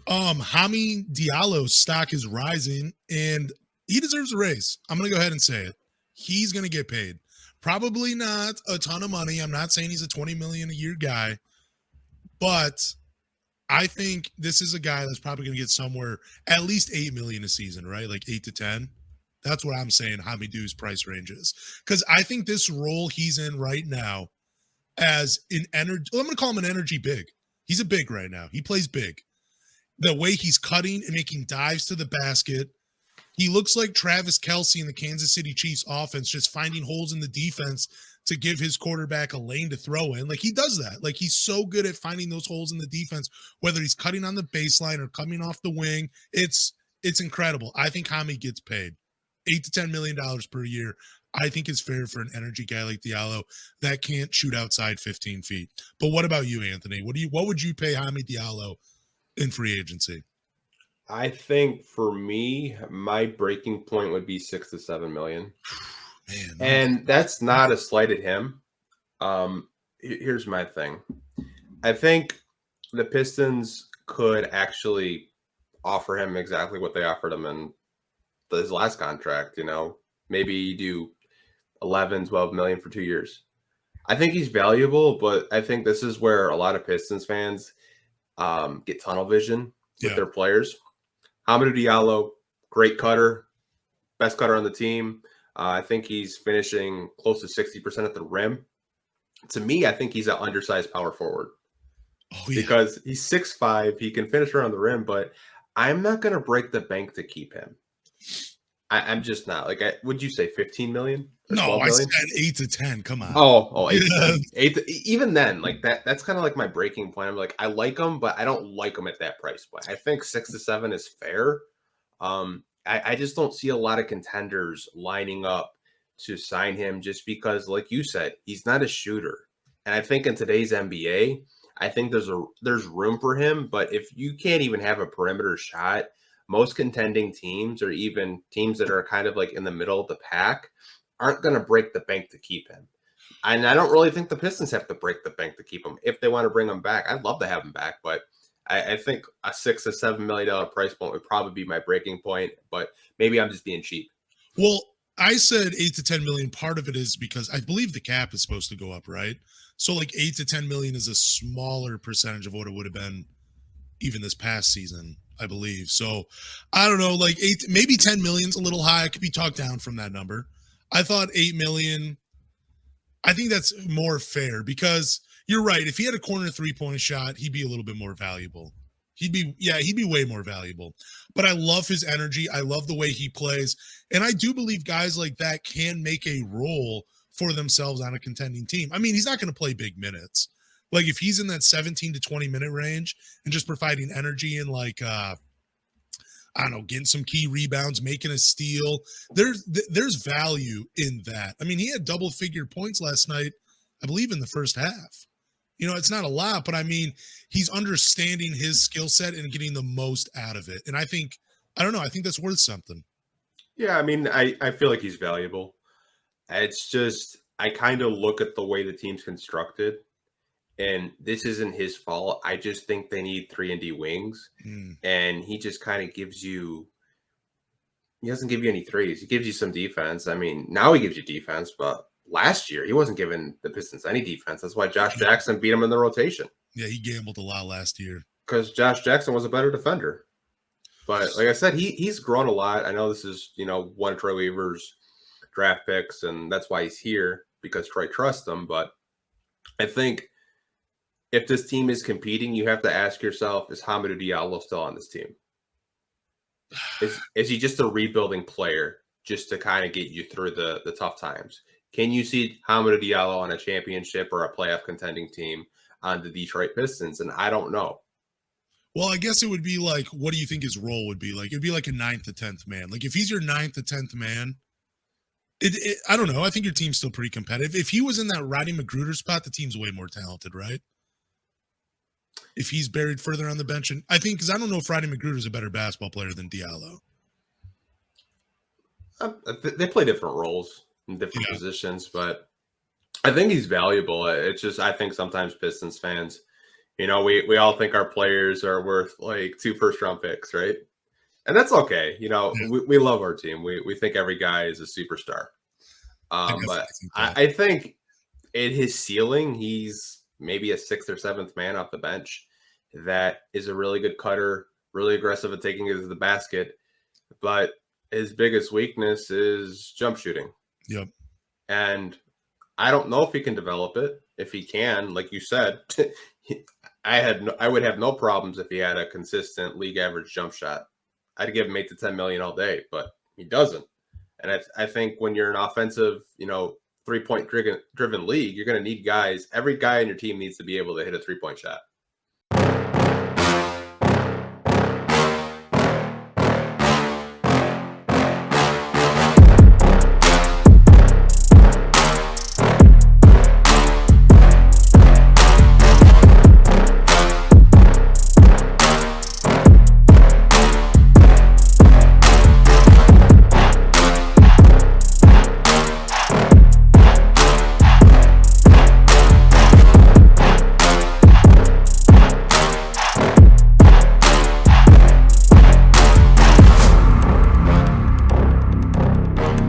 Hamidou Diallo's stock is rising, and he deserves a raise. I'm going to go ahead and say it. He's going to get paid. Probably not a ton of money. I'm not saying he's a $20 million a year guy, but I think this is a guy that's probably going to get somewhere at least $8 million a season, right? Like 8 to 10. That's what I'm saying Hamidou's price range is. Because I think this role he's in right now as an energy, I'm going to call him an energy big. He's a big right now. He plays big. The way he's cutting and making dives to the basket, he looks like Travis Kelce in the Kansas City Chiefs offense, just finding holes in the defense to give his quarterback a lane to throw in. Like, he does that. Like, he's so good at finding those holes in the defense, whether he's cutting on the baseline or coming off the wing. It's incredible. I think Hami gets paid $8 to $10 million per year. I think is fair for an energy guy like Diallo that can't shoot outside 15 feet. But what about you, Anthony? What would you pay Hamidou Diallo in free agency? I think for me, my breaking point would be 6 to 7 million. Man, and that's not a slight at him. Here's my thing. I think the Pistons could actually offer him exactly what they offered him in his last contract. You know, maybe you do 11, 12 million for 2 years. I think he's valuable, but I think this is where a lot of Pistons fans get tunnel vision with their players. Hamidou Diallo, great cutter, best cutter on the team. I think he's finishing close to 60% at the rim. To me, I think he's an undersized power forward. Because he's 6'5", he can finish around the rim, but I'm not going to break the bank to keep him. I'm just not. Like, would you say 15 million? No, I said 8 to 10. Come on. Oh, 8 to 10. Even then, like that's kind of like my breaking point. I'm like, I like him, but I don't like him at that price point. I think 6 to 7 is fair. I just don't see a lot of contenders lining up to sign him just because, like you said, he's not a shooter. And I think in today's NBA, I think there's room for him. But if you can't even have a perimeter shot, most contending teams or even teams that are kind of like in the middle of the pack aren't going to break the bank to keep him. And I don't really think the Pistons have to break the bank to keep him. If they want to bring him back, I'd love to have him back, but I think a $6 to $7 million price point would probably be my breaking point, but maybe I'm just being cheap. Well, I said 8 to 10 million. Part of it is because I believe the cap is supposed to go up, right? So like 8 to 10 million is a smaller percentage of what it would have been even this past season, I believe. So I don't know, like maybe 10 million is a little high. It could be talked down from that number. I thought 8 million. I think that's more fair because you're right. If he had a corner 3-point shot, he'd be a little bit more valuable. He'd be way more valuable. But I love his energy. I love the way he plays. And I do believe guys like that can make a role for themselves on a contending team. I mean, he's not going to play big minutes. Like if he's in that 17 to 20 minute range and just providing energy and like, I don't know, getting some key rebounds, making a steal, there's value in that. I mean, he had double-figure points last night, I believe, in the first half. You know, it's not a lot, but I mean, he's understanding his skill set and getting the most out of it. And I think that's worth something. Yeah, I mean, I feel like he's valuable. It's just, I kind of look at the way the team's constructed, and this isn't his fault. I just think they need 3-and-D wings, and he just kind of he doesn't give you any threes. He gives you some defense. I mean, now he gives you defense, but last year he wasn't giving the Pistons any defense. That's why Josh Jackson beat him in the rotation. Yeah, he gambled a lot last year. Because Josh Jackson was a better defender. But like I said, he's grown a lot. I know this is, one of Troy Weaver's draft picks, and that's why he's here, because Troy trusts him. But I think if this team is competing, you have to ask yourself, is Hamidou Diallo still on this team? Is he just a rebuilding player just to kind of get you through the tough times? Can you see Hamidou Diallo on a championship or a playoff contending team on the Detroit Pistons? And I don't know. Well, I guess it would be like, what do you think his role would be? Like, it'd be like a 9th to 10th man. Like, if he's your 9th to 10th man, I don't know. I think your team's still pretty competitive. If he was in that Rodney Magruder spot, the team's way more talented, right? If he's buried further on the bench. And I think, because I don't know if Rodney Magruder's a better basketball player than Diallo. They play different roles in different positions, but I think he's valuable. It's just, I think sometimes Pistons fans, We all think our players are worth like 2 first-round picks, right? And that's okay. Yeah, We love our team. We think every guy is a superstar. I definitely But think that. I think in his ceiling, he's maybe a 6th or 7th man off the bench that is a really good cutter, really aggressive at taking it to the basket. But his biggest weakness is jump shooting. Yep. And I don't know if he can develop it. If he can, like you said, I would have no problems if he had a consistent league average jump shot. I'd give him 8 to 10 million all day, but he doesn't. And I think when you're an offensive, 3-point driven league, you're going to need guys. Every guy on your team needs to be able to hit a 3-point shot.